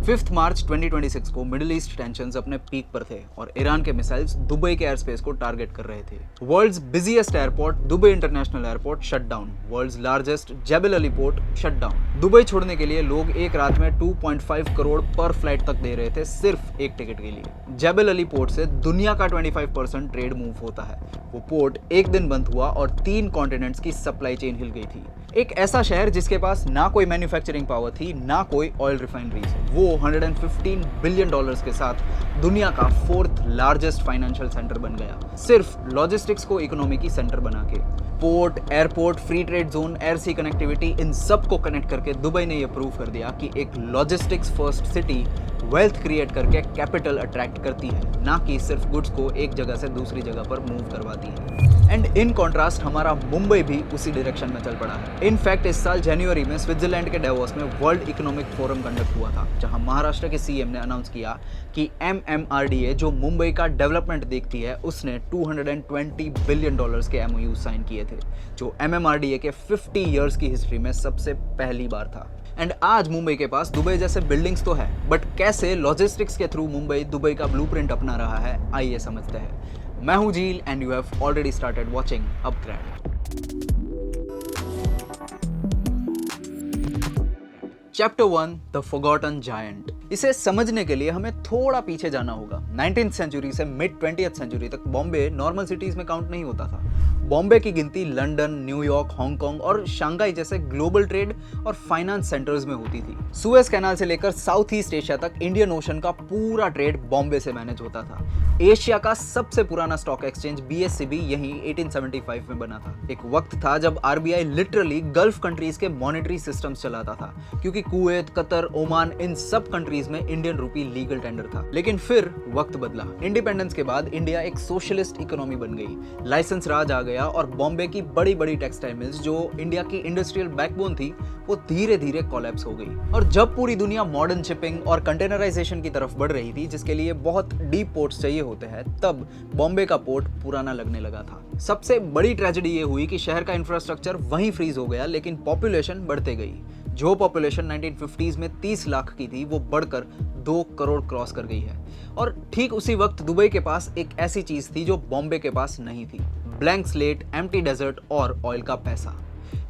5 March 2026 को middle east tensions अपने peak पर थे और ईरान के मिसाइल्स दुबई के एयर स्पेस को टारगेट कर रहे थे। World's busiest airport Dubai international airport shut down. World's largest Jebel Ali port shut down. Dubai छोड़ने के लिए लोग एक रात में 2.5 करोड़ पर फ्लाइट तक दे रहे थे सिर्फ एक टिकट के लिए। जेबल अली पोर्ट से दुनिया का 25% ट्रेड मूव होता है। वो पोर्ट एक दिन बंद हुआ और 3 कॉन्टिनेंट्स की सप्लाई चेन हिल गई थी। एक ऐसा शहर जिसके पास ना कोई मैन्युफैक्चरिंग पावर थी ना कोई ऑयल रिफाइनरीज, वो $115 बिलियन के साथ दुनिया का 4th लार्जेस्ट फाइनेंशियल सेंटर बन गया, सिर्फ लॉजिस्टिक्स को इकोनॉमी की सेंटर बना के। Port, airport, free trade zone, air sea connectivity, इन सब को कनेक्ट करके दुबई ने यह प्रूव कर दिया कि एक logistics first city wealth create करके कैपिटल अट्रैक्ट करती है, ना कि सिर्फ गुड्स को एक जगह से दूसरी जगह पर मूव करवाती है। एंड इन कॉन्ट्रास्ट हमारा मुंबई भी उसी डायरेक्शन में चल पड़ा है। इनफैक्ट इस साल जनवरी में स्विट्जरलैंड के डेवोस में वर्ल्ड इकोनॉमिक फोरम कंडक्ट हुआ था, जहां महाराष्ट्र के सीएम ने अनाउंस किया कि MMRDA जो मुंबई का डेवलपमेंट देखती है, उसने $220 बिलियन के MOU साइन किए थे, जो MMRDA के 50 ईयर्स की हिस्ट्री में सबसे पहली बार था। एंड आज मुंबई के पास दुबई जैसे बिल्डिंग्स तो है, बट कैसे लॉजिस्टिक्स के थ्रू मुंबई दुबई का ब्लूप्रिंट अपना रहा है, आइए समझते हैं। मैं हूं झील and you have already started watching upgrade. Chapter 1 the forgotten giant. इसे समझने के लिए हमें थोड़ा पीछे जाना होगा। 19th सेंचुरी से मिड 20th सेंचुरी तक बॉम्बे नॉर्मल सिटीज में काउंट नहीं होता था। बॉम्बे की गिनती लंदन, न्यूयॉर्क, हांगकांग और शंघाई जैसे ग्लोबल ट्रेड और फाइनेंस सेंटर्स में होती थी। सुएज कैनाल से लेकर साउथ ईस्ट एशिया तक इंडियन ओशन का पूरा ट्रेड बॉम्बे से मैनेज होता था। एशिया का सबसे पुराना स्टॉक एक्सचेंज BSCB यहीं 1875 में बना था। एक वक्त था जब RBI लिटरली गल्फ कंट्रीज के मॉनेटरी सिस्टम्स चलाता था, क्योंकि कुवैत, कतर, ओमान, इन सब कंट्रीज में इंडियन रूपी लीगल टेंडर था। लेकिन फिर वक्त बदला। इंडिपेंडेंस के बाद इंडिया एक सोशलिस्ट इकोनॉमी बन गई, लाइसेंस राज आ गया और बॉम्बे की बड़ी बड़ी टेक्सटाइल मिल्स जो इंडिया की इंडस्ट्रियल बैकबोन थी, वो धीरे धीरे कोलैप्स हो गई। और जब पूरी दुनिया मॉडर्न शिपिंग और कंटेनराइजेशन की तरफ बढ़ रही थी, जिसके लिए बहुत डीप पोर्ट्स चाहिए होते हैं, तब बॉम्बे का पोर्ट पुराना लगने लगा था। सबसे बड़ी ट्रेजेडी ये हुई कि शहर का इंफ्रास्ट्रक्चर वहीं फ्रीज हो गया, लेकिन पॉपुलेशन बढ़ते गई। जो पॉपुलेशन 1950s में 30 लाख की थी, वो बढ़कर 2 करोड़ क्रॉस कर गई है। और ठीक उसी वक्त दुबई के पास एक ऐसी चीज थी जो बॉम्बे के पास नहीं थी: ब्लैंक स्लेट, एम्प्टी डेजर्ट और ऑयल का पैसा।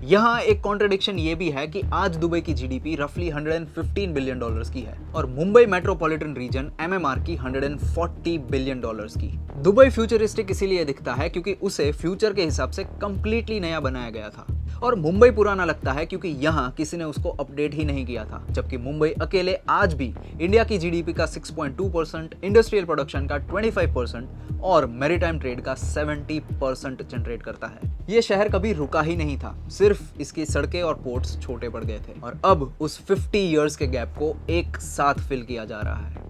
यहाँ एक कॉन्ट्रडिक्शन ये भी है कि आज दुबई की GDP रफली $115 बिलियन की है और मुंबई मेट्रोपॉलिटन रीजन MMR की $140 बिलियन की। दुबई फ्यूचरिस्टिक इसीलिए दिखता है क्योंकि उसे फ्यूचर के हिसाब से कंप्लीटली नया बनाया गया था, और मुंबई पुराना लगता है क्योंकि यहाँ किसी ने उसको अपडेट ही नहीं किया था। जबकि मुंबई अकेले आज भी इंडिया की GDP का 6.2%, इंडस्ट्रियल प्रोडक्शन का 25% और मैरीटाइम ट्रेड का 70% जनरेट करता है। ये शहर कभी रुका ही नहीं था, सिर्फ इसकी सड़कें और पोर्ट्स छोटे पड़ गए थे, और अब उस 50 ईयर्स के गैप को एक साथ फिल किया जा रहा है।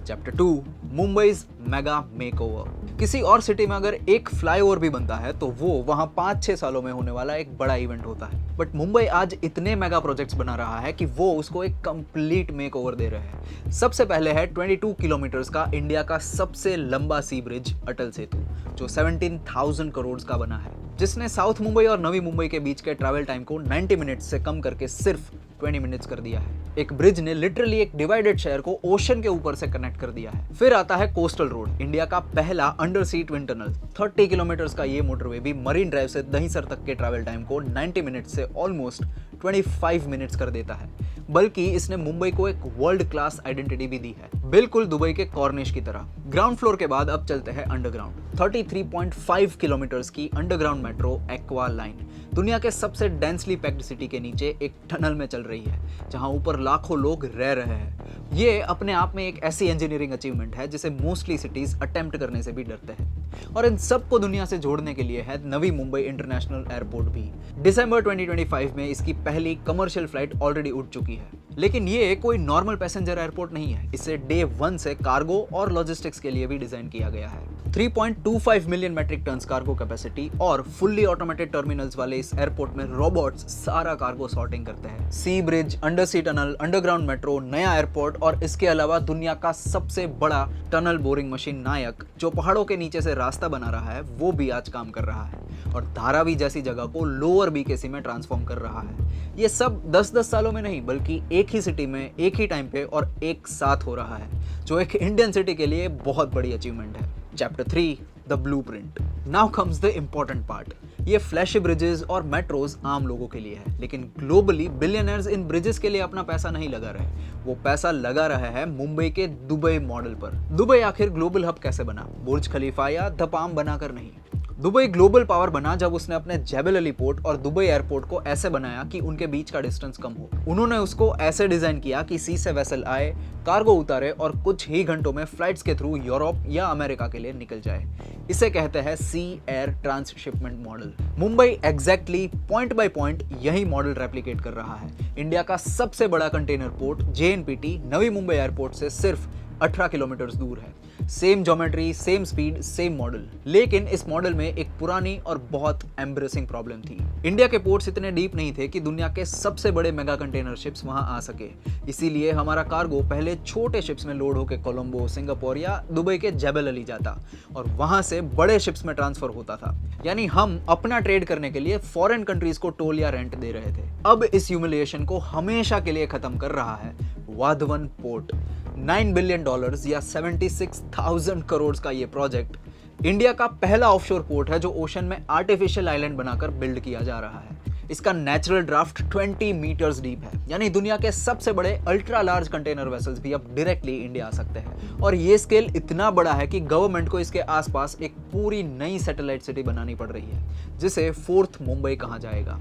Chapter 2 Mumbai's mega makeover. किसी और सिटी में अगर एक फ्लाईओवर भी बनता है तो वो वहां 5-6 सालों में होने वाला एक बड़ा इवेंट होता है, बट मुंबई आज इतने मेगा प्रोजेक्ट्स बना रहा है कि वो उसको एक कंप्लीट मेकओवर दे रहे हैं। सबसे पहले है 22 किलोमीटर्स का इंडिया का सबसे लंबा सी ब्रिज अटल सेतु, जो 17,000 करोड़ का बना है, जिसने साउथ मुंबई और नवी मुंबई के बीच के ट्रैवल टाइम को 90 मिनट्स से कम करके सिर्फ 20 मिनट्स कर दिया है। एक ब्रिज ने लिटरली एक डिवाइडेड शहर को ओशन के ऊपर से कनेक्ट कर दिया है। फिर आता है कोस्टल रोड, इंडिया का पहला अंडर सी ट्विन टनल। 30 किलोमीटर्स का ये मोटरवे भी मरीन ड्राइव से दहीसर तक के ट्रैवल टाइम को 90 मिनट्स से ऑलमोस्ट 25 मिनट्स कर देता है। बल्कि इसने मुंबई को एक वर्ल्ड क्लास आइडेंटिटी भी दी है, बिल्कुल दुबई के कॉर्निश की तरह। ग्राउंड फ्लोर के बाद अब चलते हैं अंडरग्राउंड। 33.5 किलोमीटर्स की अंडरग्राउंड मेट्रो एक्वा लाइन दुनिया के सबसे डेंसली पैक्ड सिटी के नीचे एक टनल में चल रही है, जहां ऊपर लाखों लोग रह रहे हैं। ये अपने आप में एक ऐसी इंजीनियरिंग अचीवमेंट है जिसे मोस्टली सिटीज अटेम्प्ट करने से भी डरते हैं। और इन सबको दुनिया से जोड़ने के लिए है नवी मुंबई इंटरनेशनल एयरपोर्ट भी। दिसंबर 2025 में इसकी पहली कमर्शियल फ्लाइट ऑलरेडी उड़ चुकी है। लेकिन ये कोई नॉर्मल पैसेंजर एयरपोर्ट नहीं है, इसे डे 1 से कार्गो और लॉजिस्टिक्स के लिए भी डिजाइन किया गया है। 3.25 million metric tons cargo capacity और फुल्ली ऑटोमेटेड टर्मिनल्स वाले इस एयरपोर्ट में रोबोट्स सारा कार्गो सॉर्टिंग करते हैं। सी ब्रिज, अंडर सी टनल, अंडरग्राउंड मेट्रो, नया एयरपोर्ट और इसके अलावा दुनिया का सबसे बड़ा टनल बोरिंग मशीन नायक, जो पहाड़ों के नीचे से रास्ता बना रहा है वो भी आज काम कर रहा है और धारावी जैसी जगह को लोअर बीकेसी में ट्रांसफॉर्म कर रहा है। ये सब 10-10 सालों में नहीं बल्कि एक ही सिटी में एक ही टाइम पे और एक साथ हो रहा है, जो एक इंडियन सिटी के लिए बहुत बड़ी अचीवमेंट है। Chapter 3 the blueprint. Now comes the important part. ये फ्लैशी ब्रिजेस और मेट्रोज आम लोगों के लिए है, लेकिन ग्लोबली बिलियनर्स इन ब्रिजेस के लिए अपना पैसा नहीं लगा रहे, वो पैसा लगा रहा है मुंबई के दुबई मॉडल पर। दुबई आखिर ग्लोबल हब कैसे बना? बुर्ज खलीफा या द पाम बनाकर नहीं। दुबई ग्लोबल पावर बना जब उसने अपने जेबल अली पोर्ट और दुबई एयरपोर्ट को ऐसे बनाया कि उनके बीच का डिस्टेंस कम हो। उन्होंने उसको ऐसे डिजाइन किया कि सी से वेसल आए, कार्गो उतारे और कुछ ही घंटों में फ्लाइट्स के थ्रू यूरोप या अमेरिका के लिए निकल जाए। इसे कहते हैं sea air transshipment model. Mumbai exactly point by point यही मॉडल रेप्लिकेट कर रहा है। इंडिया का सबसे बड़ा container port JNPT Navi Mumbai airport से सिर्फ 18 किलोमीटर दूर है। Same geometry, same speed, same model. लेकिन इस मॉडल में एक पुरानी और बहुत एम्ब्रेसिंग प्रॉब्लम थी। इंडिया के पोर्ट्स इतने डीप नहीं थे कि दुनिया के सबसे बड़े मेगा कंटेनर शिप्स वहां आ सके। इसीलिए हमारा कार्गो पहले छोटे शिप्स में लोड होकर कोलंबो, सिंगापुर या दुबई के जेबल अली जाता और वहां से बड़े शिप्स में ट्रांसफर होता था। यानी हम अपना ट्रेड करने के लिए फॉरेन कंट्रीज को टोल या रेंट दे रहे थे। अब इस ह्यूमिलिएशन को हमेशा के लिए खत्म कर रहा है वाधवन पोर्ट। $9 बिलियन या 76,000 करोड़ का ये प्रोजेक्ट इंडिया का पहला ऑफशोर पोर्ट है जो ओशन में आर्टिफिशियल आइलैंड बनाकर बिल्ड किया जा रहा है। इसका नेचुरल ड्राफ्ट 20 मीटर्स डीप है, यानी दुनिया के सबसे बड़े अल्ट्रा लार्ज कंटेनर वेसल्स भी अब डायरेक्टली इंडिया आ सकते हैं। और ये स्केल इतना बड़ा है कि गवर्नमेंट को इसके आसपास एक पूरी नई सैटेलाइट सिटी बनानी पड़ रही है, जिसे 4th मुंबई कहा जाएगा।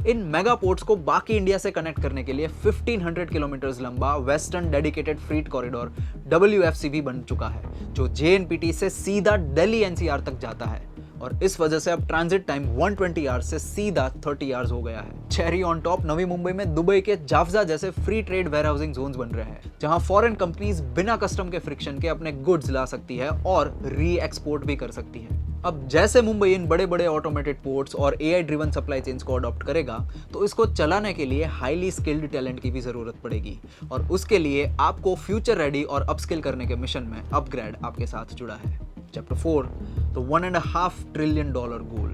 इन मेगा पोर्ट्स को बाकी इंडिया से कनेक्ट करने के लिए 1500 किलोमीटर लंबा western dedicated freight corridor WFC भी बन चुका है, जो JNPT से सीधा दिल्ली NCR तक जाता है। और इस वजह से अब ट्रांजिट टाइम 120 आवर्स से सीधा 30 आवर्स हो गया है। Cherry on top Navi Mumbai में दुबई के जाफजा जैसे फ्री ट्रेड वेयरहाउसिंग जोन्स बन रहे हैं, जहां फॉरेन कंपनीज बिना कस्टम के फ्रिक्शन के अपने गुड्स ला सकती है और री एक्सपोर्ट भी कर सकती है। अब जैसे मुंबई इन बड़े बड़े ऑटोमेटेड पोर्ट्स और AI ड्रिवन सप्लाई चेन्स को अडॉप्ट करेगा, तो इसको चलाने के लिए हाईली स्किल्ड टैलेंट की भी जरूरत पड़ेगी और उसके लिए आपको फ्यूचर रेडी और अपस्किल करने के मिशन में अपग्रेड आपके साथ जुड़ा है। चैप्टर 4 द $1.5 ट्रिलियन गोल।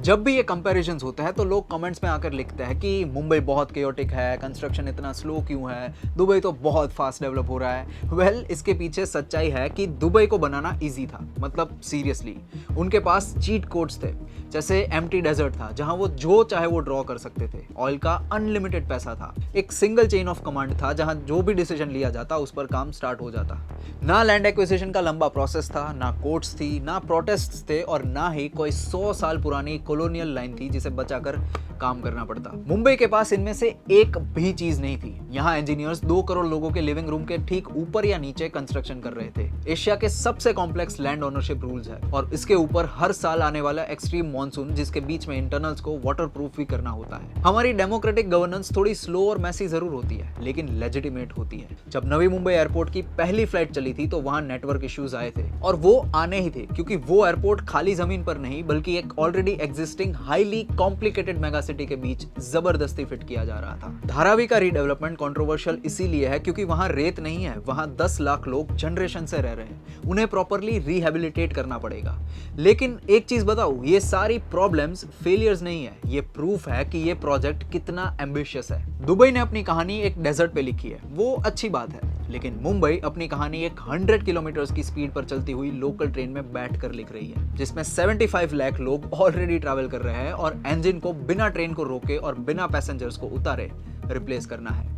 जब भी ये कंपैरिजंस होता है तो लोग कमेंट्स में आकर लिखते हैं कि मुंबई बहुत केओटिक है, कंस्ट्रक्शन इतना स्लो क्यों है, दुबई तो बहुत फास्ट डेवलप हो रहा है। वेल, इसके पीछे सच्चाई है कि दुबई को बनाना इजी था। मतलब सीरियसली, उनके पास चीट कोड्स थे, जैसे एम्प्टी डेजर्ट था जहां वो जो चाहे वो ड्रॉ कर सकते थे। ऑयल का अनलिमिटेड पैसा था। एक सिंगल चेन ऑफ कमांड था जहां जो भी डिसीजन लिया जाता उस पर काम स्टार्ट हो जाता। ना लैंड एक्विजिशन का लंबा प्रोसेस था, ना कोर्ट्स थी, ना प्रोटेस्ट थे और ना ही कोई 100 साल पुरानी कॉलोनियल लाइन थी जिसे बचाकर काम करना पड़ता। मुंबई के पास इनमें से एक भी चीज नहीं थी। यहाँ इंजीनियर्स 2 करोड़ लोगों के लिविंग रूम के ठीक ऊपर या नीचे कंस्ट्रक्शन कर रहे थे। एशिया के सबसे कॉम्प्लेक्स लैंड ओनरशिप रूल्स है और इसके ऊपर हर साल आने वाला एक्सट्रीम मॉनसून, जिसके बीच में इंटरनल्स को वाटरप्रूफ भी करना होता है। हमारी डेमोक्रेटिक गवर्नेंस थोड़ी स्लो और मैसी जरूर होती है, लेकिन लेजिटिमेट होती है। जब नवी मुंबई एयरपोर्ट की पहली फ्लाइट चली थी तो वहां नेटवर्क इश्यूज आए थे और वो आने ही थे, क्योंकि वो एयरपोर्ट खाली जमीन पर नहीं बल्कि एक already existing highly complicated mega city के बीच जबरदस्ती फिट किया जा रहा था। धारावी का रीडेवलपमेंट कंट्रोवर्शियल इसीलिए है क्योंकि वहां रेत नहीं है, वहां 10 लाख लोग जनरेशन से रह रहे हैं, उन्हें प्रॉपर्ली रिहेबिलिटेट करना पड़ेगा। लेकिन एक चीज बताऊं, ये सारी प्रॉब्लम्स फेलियर्स नहीं है, ये प्रूफ है कि ये प्रोजेक्ट कितना एम्बिशियस है। दुबई ने अपनी कहानी एक डेजर्ट पे लिखी है, वो अच्छी बात है, लेकिन मुंबई अपनी कहानी एक 100 किलोमीटर की स्पीड पर चलती हुई लोकल ट्रेन में बैठकर लिख रही है, जिसमें 75 लाख लोग ऑलरेडी ट्रैवल कर रहे हैं और इंजन को बिना ट्रेन को रोके और बिना पैसेंजर्स को उतारे रिप्लेस करना है।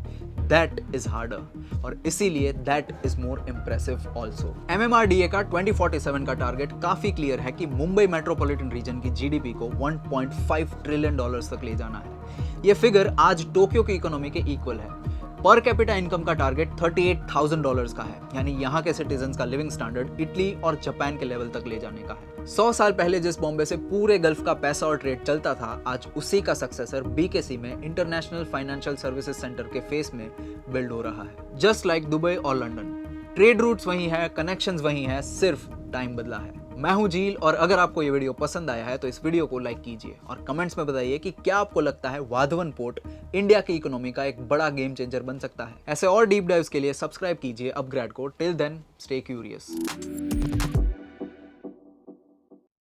That is harder और इसीलिए that is more impressive also। MMRDA का 2047 का टारगेट काफी क्लियर है कि मुंबई मेट्रोपॉलिटन रीजन की GDP को $1.5 ट्रिलियन तक ले जाना है। ये फिगर आज टोक्यो की इकोनॉमी के इक्वल है। पर कैपिटा इनकम का टारगेट $38,000 का है, यानी यहाँ के सिटीजन्स का लिविंग स्टैंडर्ड इटली और जापान के लेवल तक ले जाने का है। 100 साल पहले जिस बॉम्बे से पूरे गल्फ का पैसा और ट्रेड चलता था, आज उसी का सक्सेसर BKC में इंटरनेशनल फाइनेंशियल सर्विसेज सेंटर के फेस में बिल्ड हो रहा है। जस्ट लाइक दुबई और लंदन, ट्रेड रूट्स वही है, कनेक्शंस वही है, सिर्फ टाइम बदला है। मैं हूं झील और अगर आपको ये वीडियो पसंद आया है तो इस वीडियो को लाइक कीजिए और कमेंट्स में बताइए कि क्या आपको लगता है वाधवन पोर्ट इंडिया की इकोनॉमी का एक बड़ा गेम चेंजर बन सकता है। ऐसे और डीप डाइव्स के लिए सब्सक्राइब कीजिए अपग्रेड को। Till then stay curious.